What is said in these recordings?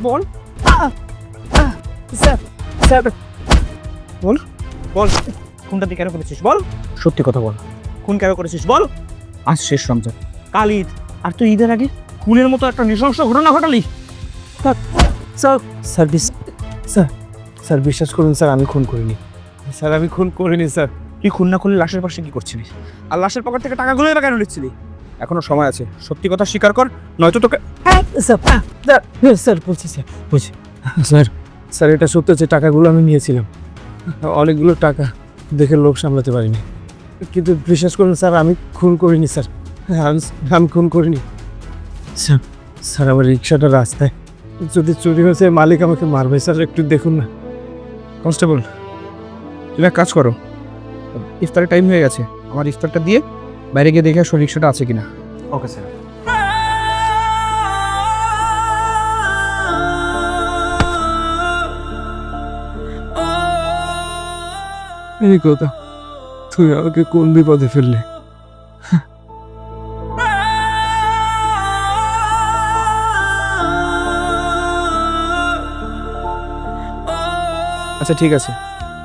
বল sir sir বল বল খুনটা তুই কেন করেছিস বল, সত্যি কথা বল, খুন কেন করেছিস বল। আজ শেষ রমজান, কাল ঈদ, আর তুই ঈদের আগে খুনের মতো একটা নৃশংস ঘটনা ঘটালি। স্যার স্যার স্যার স্যার বিশ্বাস করুন স্যার, আমি খুন করিনি স্যার, আমি খুন করিনি স্যার। তুই খুন না করলে লাশের পাশে কি করছিলি, আর লাশের পকেট থেকে টাকাগুলো এবার কেন নিচ্ছিলি? এখনো সময় আছে, সত্যি কথা স্বীকার কর, নয়তো তোকে। স্যার স্যার বলছি স্যার বলছি স্যার স্যার এটা সত্য যে টাকাগুলো আমি নিয়েছিলাম, অনেকগুলো টাকা, দেখে লোভ সামলাতে পারিনি। কিন্তু বিশ্বাস করুন স্যার, আমি খুন করিনি স্যার, আমি খুন করিনি স্যার। স্যার আমার রিক্সাটা রাস্তায় যদি চুরি হয়েছে, মালিক আমাকে মারবে স্যার, একটু দেখুন না। কনস্টেবল, তুমি এক কাজ করো, ইফতারের টাইম হয়ে গেছে, আমার ইফতারটা দিয়ে বাইরে গিয়ে দেখে আসো রিক্সাটা আছে কিনা। Okay sir. এই কথা, তুই আমাকে কোন বিপদে ফেললে? আচ্ছা ঠিক আছে,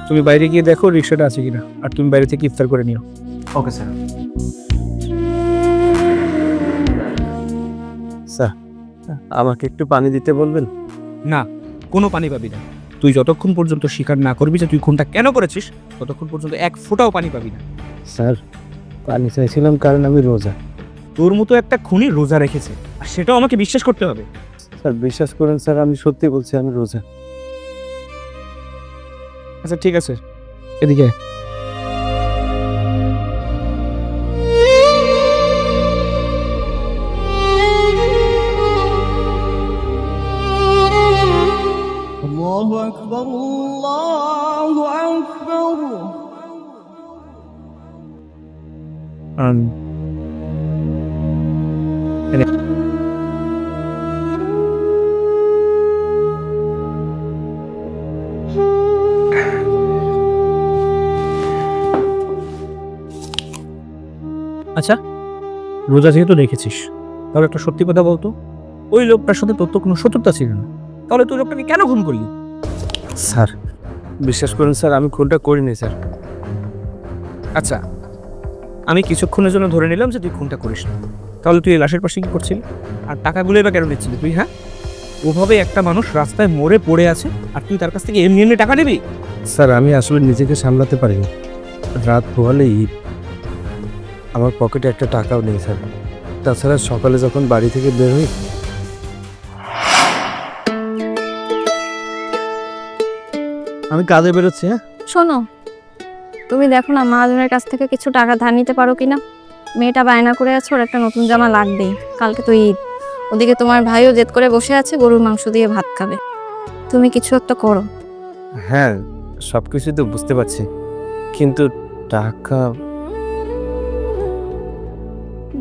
তুমি বাইরে গিয়ে দেখো রিক্সাটা আছে কিনা, আর তুমি বাইরে থেকে ইফতার করে নিও। Okay sir. স্যার আমাকে একটু পানি দিতে বলবেন? না, কোনো পানি পাবি না। তুই যতক্ষণ পর্যন্ত স্বীকার না করবি যে তুই খুনটা কেন করেছিস, ততক্ষণ পর্যন্ত এক ফোঁটাও পানি পাবি না। স্যার পানি চাইছিলাম কারণ আমি রোজা। তোর মতো একটা খুনি রোজা রেখেছে, আর সেটাও আমাকে বিশ্বাস করতে হবে? স্যার বিশ্বাস করেন স্যার, আমি সত্যি বলছি আমি রোজা। আচ্ছা ঠিক আছে, এদিকে আয়। الله أكبر الله أكبر আচ্ছা, রোজা যেহেতু রেখেছিস, তাহলে একটা সত্যি কথা বলতো, ওই লোকটার সাথে তোর তো কোনো শত্রুতা ছিল না, তাহলে তুই লোকটাকে কেন খুন করলি? স্যার বিশ্বাস করুন স্যার, আমি খুনটা করিনি স্যার। আচ্ছা, আমি কিছুক্ষণের জন্য ধরে নিলাম যে তুই খুনটা করিস না, তাহলে তুই এই লাশের পাশে কি করছিলি, আর টাকাগুলো বা কেন নিচ্ছিলি তুই? হ্যাঁ, ওভাবে একটা মানুষ রাস্তায় মরে পড়ে আছে, আর তুই তার কাছ থেকে এমনি এমনি টাকা নিবি? স্যার আমি আসলে নিজেকে সামলাতে পারিনি, রাত পোহালে ঈদ, আমার পকেটে একটা টাকাও নেই স্যার। তাছাড়া সকালে যখন বাড়ি থেকে বের হই। আমি কাজে বেরোচ্ছি। হ্যাঁ শোনো, তুমি দেখো না মহাজনের কাছ থেকে কিছু টাকা ধার নিতে পারো কিনা। মেয়েটা বায়না করে আছে, ওর একটা নতুন জামা লাগবেই, কালকে তো ঈদ। ওদিকে তোমার ভাইও জেদ করে বসে আছে, গরুর মাংস দিয়ে ভাত খাবে। তুমি কিছু একটা করো। হ্যাঁ সব কিছুই তো বুঝতে পারছি, কিন্তু টাকা।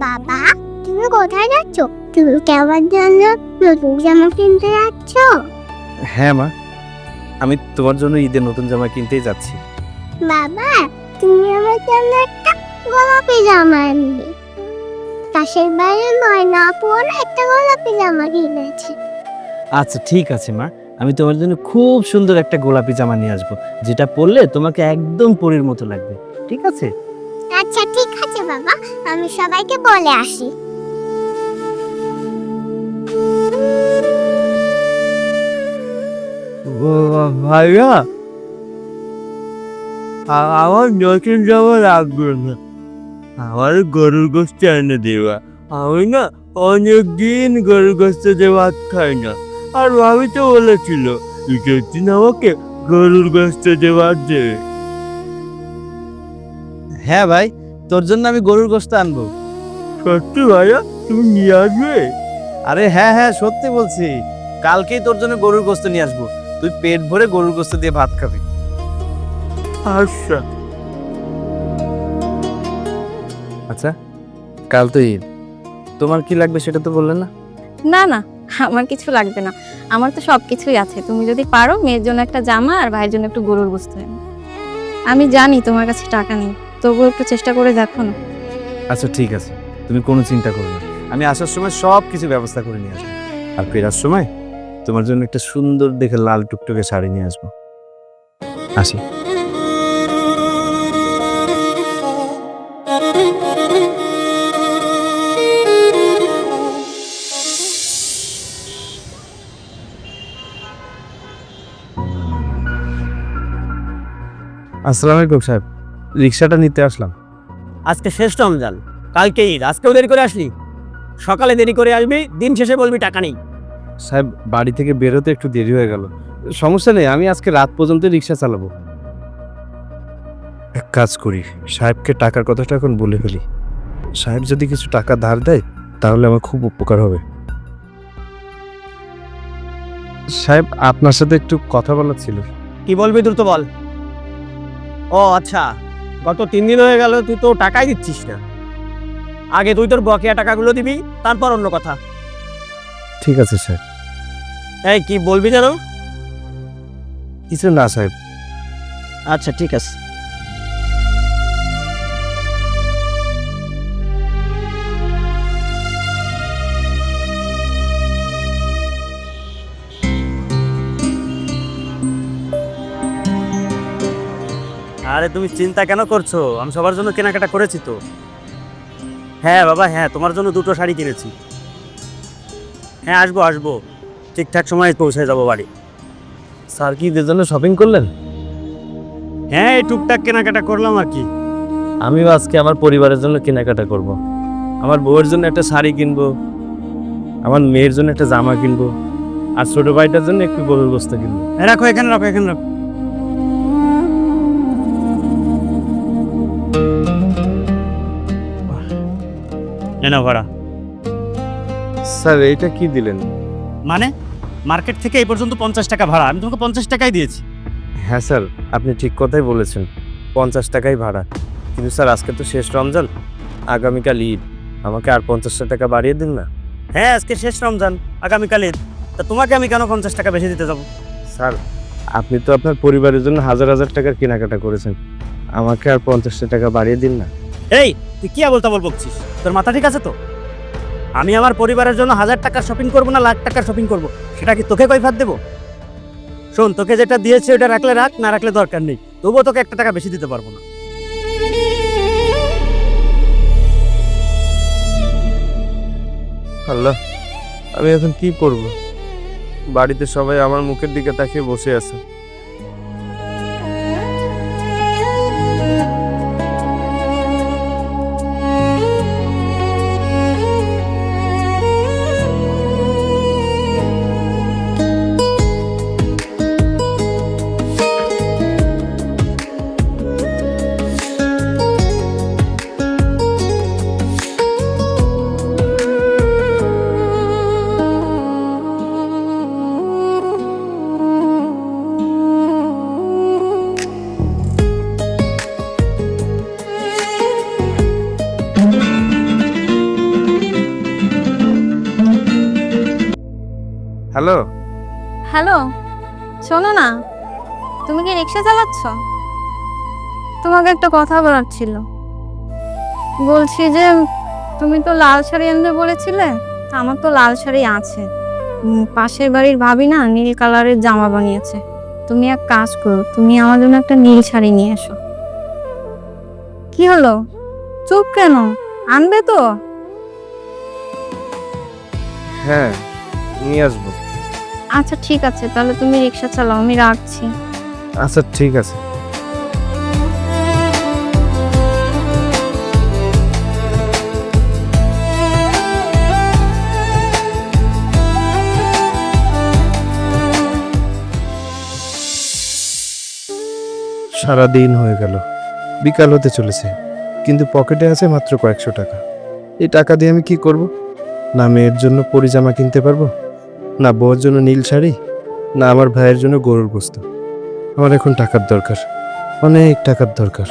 বাবা, তুমি কোথায় যাচ্ছ? তুমি কি আমার জন্য নতুন জামা কিনতে যাচ্ছ? হ্যাঁ মা, আমি তোমার জন্য ঈদের নতুন জামা কিনতেই যাচ্ছি। বাবা, তুমি আমার জন্য একটা গোলাপি জামা আনবে। পাশের বাড়ির ময়না আপুর একটা গোলাপি জামা কিনেছে। আচ্ছা ঠিক আছে মা, আমি তোমার জন্য খুব সুন্দর একটা গোলাপি জামা নিয়ে আসবো, যেটা পরলে তোমাকে একদম পরীর মতো লাগবে, ঠিক আছে? আচ্ছা ঠিক আছে বাবা, আমি সবাইকে বলে আসি। ভাইয়া আমার নতুন জামা লাগবে না, আমার গরুর গোস্ত এনে দেওয়া। আমি না অনেক দিন গরুর গোস্ত দিয়ে ভাত খাই না, আর ভাবি তো বলেছিল ঈদের দিন আমাকে গরুর গোস্ত দিয়ে ভাত দেবে। হ্যাঁ ভাই, তোর জন্য আমি গরুর গোশত আনবো। সত্যি ভাইয়া, তুমি নিয়ে আসবে? আরে হ্যাঁ হ্যাঁ সত্যি বলছি, কালকেই তোর জন্য গরুর গোশত নিয়ে আসবো, তুই পেট ভরে গরুর গোশত দিয়ে ভাত খাবি। আচ্ছা আচ্ছা, কাল তো ঈদ, তোমার কি লাগবে সেটা তো বললে না? না না, আমার কিছু লাগবে না, আমার তো সব কিছুই আছে। তুমি যদি পারো মেয়ের জন্য একটা জামা আর ভাইয়ের জন্য একটু গরুর গোশত এনো। আমি জানি তোমার কাছে টাকা নেই, তবুও একটু চেষ্টা করে দেখো না। আচ্ছা ঠিক আছে, তুমি কোনো চিন্তা করো না, আমি আসার সময় সব কিছু ব্যবস্থা করে নিয়ে আসবো, আর ফেরার সময় তোমার জন্য একটা সুন্দর দেখে লাল টুকটুকে শাড়ি নিয়ে আসবো। আসি। আসসালামু আলাইকুম সাহেব, রিক্সাটা নিতে আসলাম। আজকে শেষ রমজান, কালকে ঈদ, আজকেও দেরি করে আসলি। সকালে দেরি করে আসবি, দিন শেষে বলবি টাকা নেই। সাহেব বাড়ি থেকে বেরোতে একটু দেরি হয়ে গেল। সমস্যা নেই, আমি আজকে রাত পর্যন্ত রিক্সা চালাবো। এক কাজ করি, সাহেবকে টাকার কথাটা এখন বলে ফেলি। সাহেব যদি কিছু টাকা ধার দেয় তাহলে আমার খুব উপকার হবে। সাহেব আপনার সাথে একটু কথা বলার ছিল। কি বলবি দ্রুত বল। ও আচ্ছা, গত 3 দিন হয়ে গেল তুই তো টাকাই দিচ্ছিস না। আগে তুই তোর বকেয়া টাকাগুলো দিবি, তারপর অন্য কথা। ঠিক আছে সাহেব। এই কি বলবি যেন? কিছু না সাহেব। আচ্ছা ঠিক আছে। আরে তুমি চিন্তা কেন করছো? আমি সবার জন্য কেনাকাটা করেছি তো। হ্যাঁ বাবা, হ্যাঁ তোমার জন্য 2টো শাড়ি কিনেছি। হ্যাঁ আসবো আসবো, ঠিকঠাক সময়ে পৌঁছে যাবো বাড়ি। স্যার কি ঈদের জন্য শপিং করলেন? হ্যাঁ এই টুকটাক কেনাকাটা করলাম আর কি। আমিও আজকে আমার পরিবারের জন্য কেনাকাটা করব। আমার বউয়ের জন্য একটা শাড়ি কিনবো, আমার মেয়ের জন্য একটা জামা কিনবো, আর ছোট ভাইটার জন্য একটু গরুর গোস্ত কিনবো। রাখো এখানে, রাখো এখানে রাখো। না ভাড়া। স্যার এইটা কি দিলেন? মানে মার্কেট থেকে এই পর্যন্ত 50 টাকা ভাড়া, আমি তোমাকে 50 টাকাই দিয়েছি। হ্যাঁ স্যার, আপনি ঠিক কথাই বলেছেন, 50 টাকাই ভাড়া। কিন্তু স্যার আজকে তো শেষ রমজান, আগামীকাল ঈদ, আমাকে আর 50 টাকা বাড়িয়ে দিন না। হ্যাঁ আজকে শেষ রমজান, আগামীকাল ঈদ, তা তোমাকে আমি কেন 50 টাকা বেশি দিতে যাবো? স্যার আপনি তো আপনার পরিবারের জন্য হাজার হাজার টাকার কেনাকাটা করেছেন, আমাকে আর 50 টাকা বাড়িয়ে দিন না। এই তুই কি বলতে বকছিস? তোর মাথা ঠিক আছে তো? আমি আমার পরিবারের জন্য 1000 টাকার শপিং করবো না লাখ টাকার শপিং করবো, সেটা কি তোকে কৈফিয়ত দেবো? শোন, তোকে যেটা দিয়েছে ওটা রাখলে রাখ, না রাখলে দরকার নেই। তবুও তোকে 1 টাকা বেশি দিতে পারবো না। আল্লাহ, আমি এখন কি করব? বাড়িতে সবাই আমার মুখের দিকে তাকিয়ে বসে আছে। হ্যালো। হ্যালো, শোনো না, তুমি কি রিক্সা চালাচ্ছ? তোমাকে একটা কথা বলার ছিল। বলছি যে তুমি তো লাল শাড়ি আনতে বলেছিলে, আমার তো লাল শাড়ি আছে। পাশের বাড়ির ভাবি না নীল কালারের জামা বানিয়েছে। তুমি এক কাজ করো, তুমি আমার জন্য একটা নীল শাড়ি নিয়ে এসো। কি হলো, চুপ কেন? আনবে তো? হ্যাঁ নিয়ে আসবো। আচ্ছা ঠিক আছে, তাহলে তুমি রিক্সা চালাও, আমি রাখছি। আচ্ছা ঠিক আছে। সারাদিন হয়ে গেল, বিকাল হতে চলেছে, কিন্তু পকেটে আছে মাত্র কয়েকশো টাকা। এই টাকা দিয়ে আমি কি করব? না মেয়ের জন্য পরিজামা কিনতে পারবো, না বউয়ের জন্য নীল শাড়ি, না আমার ভাইয়ের জন্য গরুর গোস্ত। আমার এখন টাকার দরকার, অনেক টাকার দরকার।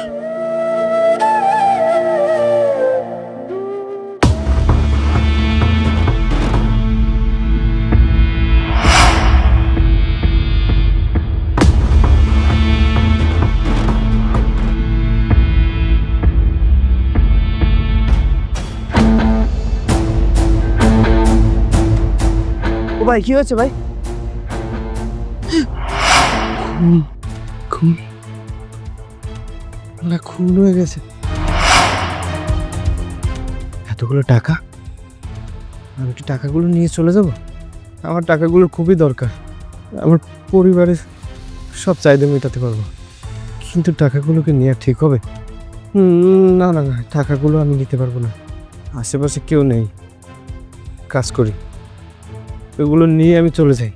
ও ভাই, কি হয়েছে ভাই? খুন না, খুন হয়ে গেছে। এতগুলো টাকা, আমি কি টাকাগুলো নিয়ে চলে যাব? আমার টাকাগুলো খুবই দরকার, আমার পরিবারের সব চাহিদা মেটাতে পারবো, কিন্তু টাকাগুলোকে নেওয়া ঠিক হবে? না না না, টাকাগুলো আমি নিতে পারবো না। আশেপাশে কেউ নেই, কাজ করি, ওগুলো নিয়ে আমি চলে যাই।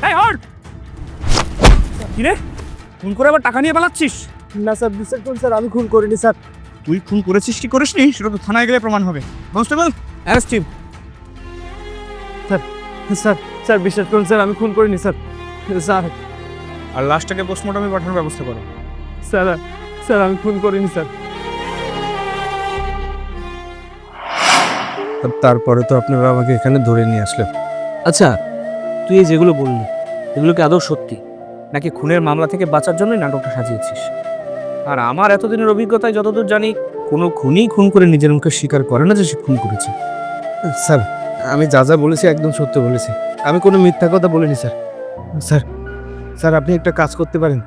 এই হট! কিরে, খুন করে আবার টাকা নিয়ে পালাচ্ছিস? না স্যার, বিশ্বাস করুন স্যার, আমি খুন করিনি স্যার। তুই খুন করেছিস কি করিসনি সেটা তো থানায় গেলে প্রমাণ হবে। Constable, arrest him. Sir sir বিশ্বাস করুন স্যার, আমি খুন করিনি স্যার। স্যার আর লাশটাকে পোস্টমর্টমে পাঠানোর ব্যবস্থা করো। স্যার স্যার আমি খুন করিনি স্যার। তারপরে তো আপনারা আমাকে এখানে ধরে নিয়ে আসলেন। আচ্ছা, তুই এই যেগুলো বললি এগুলো কি আদৌ সত্যি, নাকি খুনের মামলা থেকে বাঁচার জন্যই নাটকটা সাজিয়েছিস? আর আমার এতদিনের অভিজ্ঞতায় যতদূর জানি, কোনো খুনই খুন করে নিজের মুখে স্বীকার করে না যে সে খুন করেছে। স্যার আমি যা যা বলেছি একদম সত্য বলেছি, আমি কোনো মিথ্যা কথা বলিনি স্যার। স্যার স্যার আপনি একটা কাজ করতে পারেন,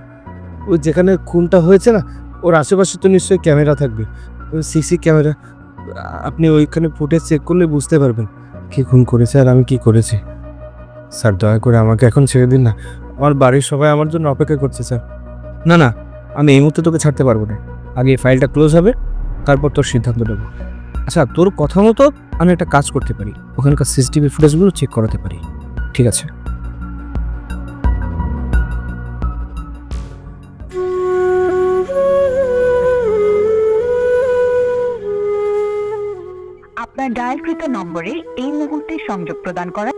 ওই যেখানে খুনটা হয়েছে না, ওর আশেপাশে তো নিশ্চয়ই ক্যামেরা থাকবে, ওই সিসি ক্যামেরা, আপনি ওইখানে ফুটেজ চেক করলে বুঝতে পারবেন কে খুন করেছে আর আমি কি করেছি। স্যার দয়া করে আমাকে এখন ছেড়ে দিন না, আমার বাড়ির সবাই আমার জন্য অপেক্ষা করছে স্যার। না না, আমি এই মুহূর্তে তোকে ছাড়তে পারবো না, আগে এই ফাইলটা ক্লোজ হবে, তারপর তোর সিদ্ধান্ত নেব। আচ্ছা, তোর কথা মতো আমি একটা কাজ করতে পারি, ওখানকার সিসিটিভি ফুটেজগুলো চেক করাতে পারি, ঠিক আছে? আপনার ডায়ালকৃত নম্বরে এই মুহূর্তে সংযোগ প্রদান করা।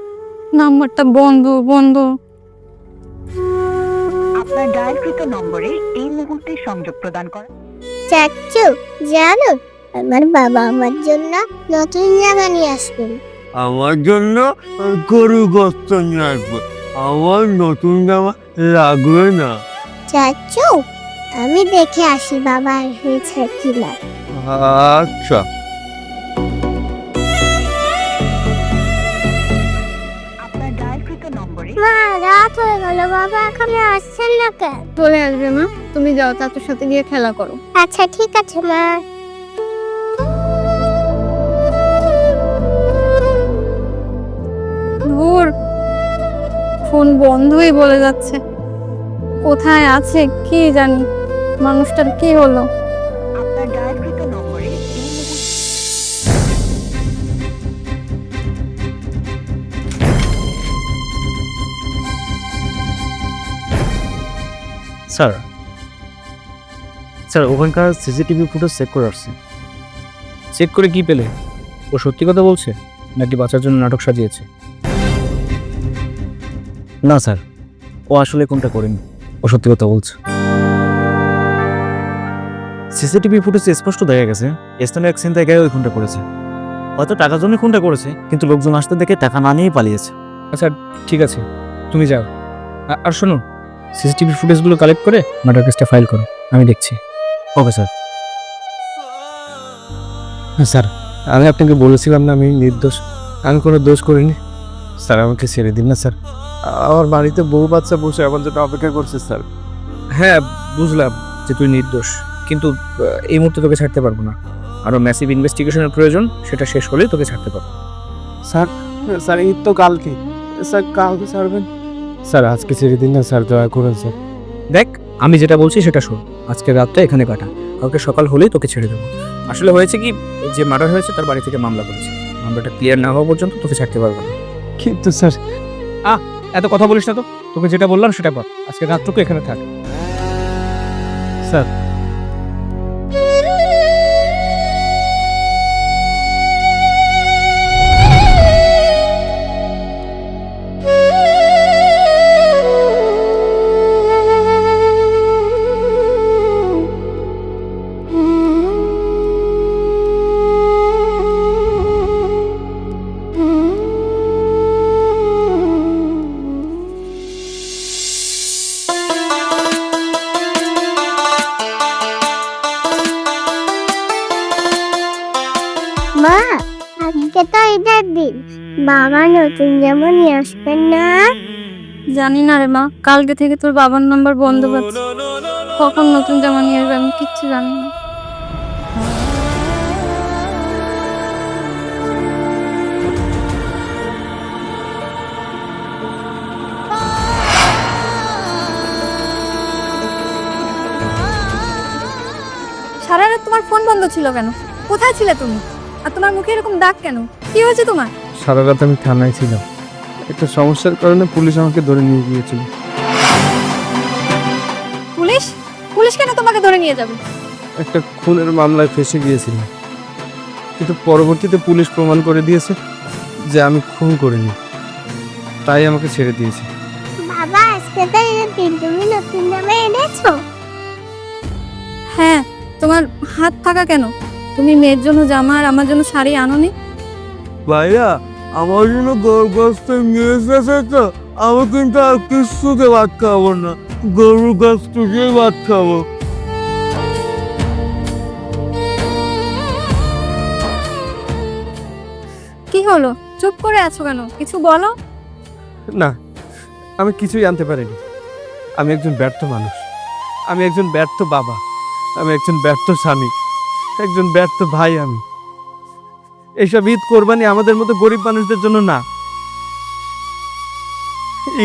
নাম্বারটা বন্ধ বন্ধ। আপনার ডায়ালকৃত নম্বরে এই মুহূর্তে সংযোগ প্রদান করা। চাচ্চু, জানো আমার বাবা আমার জন্য নতুন জামা নিয়ে আসবেন। আমার জন্য গরু গোস্ত নিয়ে আসবো, আমার নতুন জামা লাগবে না। চাচ্চু, আমি দেখে আসি বাবা হয়েছে কিনা। আচ্ছা। আপনার ডায়ালকৃত নম্বরে। মা, রাত হয়ে গেল, বাবা এখনো আসছেন না কেন? চলে আসবে মা, তুমি যাও চাচুর সাথে গিয়ে খেলা করো। আচ্ছা ঠিক আছে মা। ধুর, ফোন বন্ধই বলে যাচ্ছে, কোথায় আছে কি জানি, মানুষটার কি হলো? আপনার ডায়ালকৃত নম্বরে এই মুহূর্তে। স্যার স্যার ওখানকার সিসিটিভি ফুটেজ চেক করে আসছে। চেক করে কি পেলে? ও সত্যি কথা বলছে নাকি বাঁচার জন্য নাটক সাজিয়েছে? না স্যার, ও আসলে কোনটা করেনি, ও সত্যি কথা বলছে। সিসিটিভি ফুটেজে স্পষ্ট দেখা গেছে স্থানীয় এক ছিনতাইকারী ওই খুনটা করেছে। হয়তো টাকার জন্য খুনটা করেছে, কিন্তু লোকজন আসতে দেখে টাকা না নিয়েই পালিয়েছে। আচ্ছা ঠিক আছে, তুমি যাও। আর শোনো, সিসিটিভি ফুটেজগুলো কালেক্ট করে মার্ডার কেসটা ফাইল করো, আমি দেখছি। Okay sir. স্যার আমি আপনাকে বলেছিলাম না আমি নির্দোষ, আমি কোনো দোষ করিনি। স্যার আমাকে ছেড়ে দিন না স্যার, আমার বাড়িতে বউ বাচ্চা বসে আমার জন্য অপেক্ষা করছে স্যার। হ্যাঁ বুঝলাম যে তুই নির্দোষ, কিন্তু এই মুহূর্তে তোকে ছাড়তে পারবো না, আরও ম্যাসিভ ইনভেস্টিগেশনের প্রয়োজন, সেটা শেষ হলেই তোকে ছাড়তে পারবো। স্যার স্যার এই তো কালকে, স্যার কালকে ছাড়বেন? স্যার আজকে ছেড়ে দিন না স্যার, দয়া করুন স্যার। দেখ, আমি যেটা বলছি সেটা শোন, আজকে রাতটা এখানে কাটা, কালকে সকাল হলেই তোকে ছেড়ে দেবো। আসলে হয়েছে কি, যে মার্ডার হয়েছে তার বাড়ি থেকে মামলা করেছে, মামলাটা ক্লিয়ার না হওয়া পর্যন্ত তোকে ছাড়তে পারবো না। কিন্তু স্যার এত কথা বলিস না তো, তোকে যেটা বললাম সেটা কর, আজকে রাতটুকু এখানে থাক। স্যার মা, আজকে তো ঈদের দিন, বাবা নতুন জামা নিয়ে আসবেন না? জানি না রে মা, কালকে থেকে তোর বাবার নাম্বার বন্ধ পাচ্ছে। কখন নতুন জামা নিয়ে আসবে আমি কিচ্ছু জানি না। সারা রাত তোমার ফোন বন্ধ ছিল কেন? কোথায় ছিলে তুমি? আর তোমার মুখে এরকম দাগ কেন? কি হয়েছে তোমার? সারা রাত আমি থানায় ছিলাম, একটা সমস্যার কারণে পুলিশ আমাকে ধরে নিয়ে গিয়েছিল। পুলিশ? পুলিশ কেন তোমাকে ধরে নিয়ে যাবে? একটা খুনের মামলায় ফেঁসে গিয়েছিলাম, কিন্তু পরবর্তীতে পুলিশ প্রমাণ করে দিয়েছে যে আমি খুন করিনি, তাই আমাকে ছেড়ে দিয়েছে। বাবা আজকে তো ঈদের দিন, তুমি নতুন জামা এনেছো? হ্যাঁ, তোমার হাত থাকা কেন? তুমি মেয়ের জন্য জামা আর আমার জন্য শাড়ি আনোনি? ভাইয়া আমার জন্য গরুগ্রস্ত নিয়ে এসেছে তো, আমি কিন্তু আর কিছুতে ভাত খাবো না, গরুর গাছ থেকে ভাত খাবো। কি হলো, চুপ করে আছো কেন? কিছু বলো। না, আমি কিছুই আনতে পারিনি। আমি একজন ব্যর্থ মানুষ, আমি একজন ব্যর্থ বাবা, আমি একজন ব্যর্থ স্বামী, একজন ব্যর্থ ভাই। আমি এইসব ঈদ কোরবানি আমাদের মতো গরিব মানুষদের জন্য না,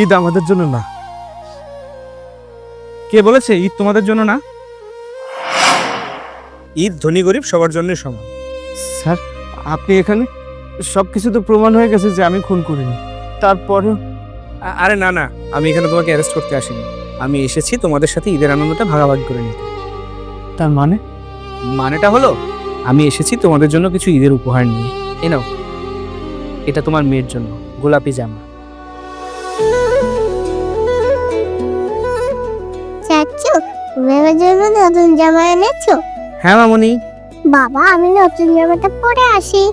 ঈদ আমাদের জন্য না। কে বলেছে ঈদ তোমাদের জন্য না? ঈদ ধনী গরিব সবার জন্যই সমান। স্যার, আপনি এখানে? সব কিছু তো প্রমাণ হয়ে গেছে যে আমি খুন করিনি, তারপরেও। আরে না না, আমি এখানে তোমাকে অ্যারেস্ট করতে আসিনি। আমি এসেছি তোমাদের সাথে ঈদের আনন্দটা ভাগাভাগি করে নিতে। তার মানে? মানেটা হলো আমি এসেছি তোমাদের জন্য কিছু ঈদের উপহার নিয়ে। এই নাও, এটা তোমার মেয়ের জন্য গোলাপি জামা। চাচু, তুমি আমার জন্য নতুন জামা এনেছো? হ্যাঁ মামনি। বাবা আমি নতুন জামাটা পরে আসি।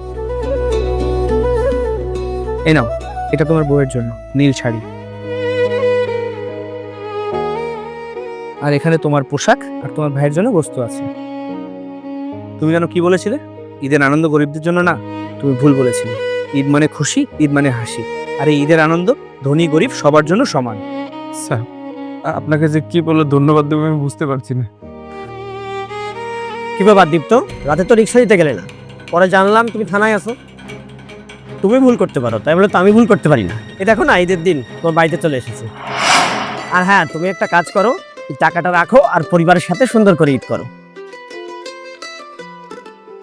এই নাও, এটা তোমার বউয়ের জন্য নীল শাড়ি। আর এখানে তোমার পোশাক আর তোমার ভাইয়ের জন্য বস্তু আছে। তুমি জানো কি বলেছিলে? ঈদের আনন্দ গরিবদের জন্য না। তুমি ভুল বলেছিলে। ঈদ মানে খুশি, ঈদ মানে হাসি। আর এই ঈদের আনন্দ ধনী গরিব সবার জন্য সমান। স্যার, আপনাকে যে কি বলে ধন্যবাদ দেবো আমি বুঝতে পারছি না। কি ব্যাপার দীপ্ত, রাতে তো রিক্সা দিতে গেলে না, পরে জানলাম তুমি থানায় আছো। তুমি ভুল করতে পারো, তাই বলে তো আমি ভুল করতে পারি না। এই দেখো না, ঈদের দিন তোমার বাড়িতে চলে এসেছে। আর হ্যাঁ, তুমি একটা কাজ করো, এই টাকাটা রাখো আর পরিবারের সাথে সুন্দর করে ঈদ করো।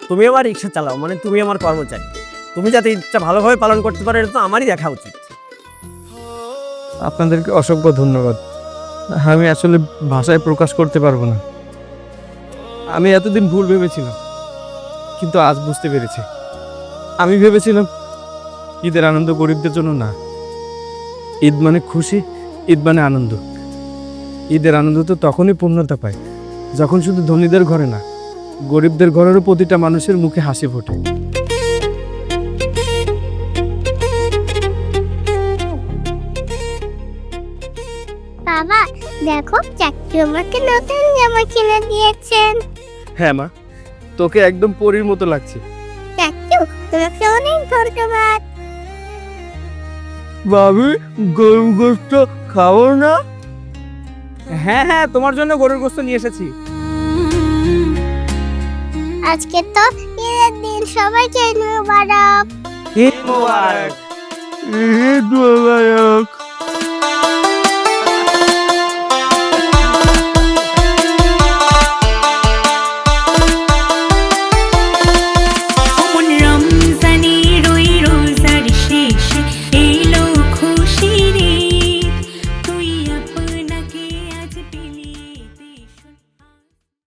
তুমি আমার রিক্সা চালাও, মানে তুমি আমার কর্মচারী। তুমি যাতে ঈদটা ভালোভাবে পালন করতে পারো, এটা তো আমারই দেখা উচিত। আপনাদেরকে অসংখ্য ধন্যবাদ। আমি আসলে ভাষায় প্রকাশ করতে পারবো না। আমি এতদিন ভুল ভেবেছিলাম, কিন্তু আজ বুঝতে পেরেছি। আমি ভেবেছিলাম ঈদের আনন্দ গরিবদের জন্য না। ঈদ মানে খুশি, ঈদ মানে আনন্দ। ঈদের আনন্দ তো তখনই পূর্ণতা পায় যখন শুধু ধনীদের ঘরে না, গরিবদের ঘরেরও প্রতিটা মানুষের মুখে হাসি ফোটে। বাবা দেখো, চাচু আমাকে নতুন জামা কিনে দিয়েছেন। হ্যাঁ মা, তোকে একদম পরীর মতো লাগছে। চাচু তোমাকে অনেক ধন্যবাদ। ভাবি গরুর গোস্ত খাবো না? হ্যাঁ হ্যাঁ, তোমার জন্য গরুর গোশত নিয়ে এসেছি। আজকে তো ঈদের দিন, সবাইকে ঈদ মোবারক। ঈদ মোবারক। ঈদ মোবারক।